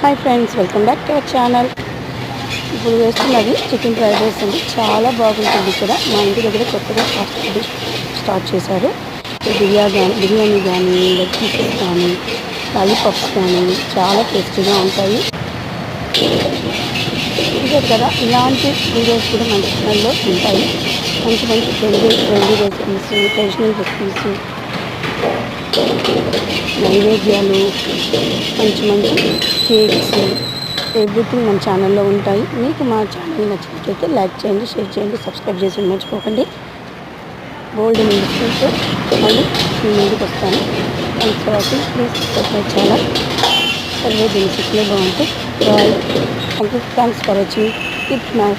Hi friends, welcome back to our channel. ఇప్పుడు వేస్తున్నది chicken fried rice అండి. చాలా బాగుంటుంది. ఇక్కడ మా ఇంటి దగ్గర కొత్తగా ఫాస్ట్ ఫుడ్ స్టార్ట్ చేశారు. బిర్యానీ కానీ, లెగ్ పీసెస్ కానీ, లాలీపాప్స్ కానీ చాలా టేస్టీగా ఉంటాయి. ఇదే కదా, ఇలాంటి వీడియోస్ కూడా మన ఛానల్లో ఉంటాయి. మంచి మంచి ట్రెండీ రెసిపీస్, ట్రెడిషనల్ రెసిపీస్, నైవేద్యాలు, మంచి మంచి కేక్స్, ఎవ్రీథింగ్ మన ఛానల్లో ఉంటాయి. మీకు మా ఛానల్ నచ్చినట్లయితే లైక్ చేయండి, షేర్ చేయండి, సబ్స్క్రైబ్ చేసి మర్చిపోకండి. బోల్డ్ ఇండస్ట్రీతో మళ్ళీ మీ ముందుకు వస్తాను. Thanks for watching. Please subscribe channel. సర్వే బెనిఫిట్లే బాగుంటాయి. Bye. Thanks for watching. It's my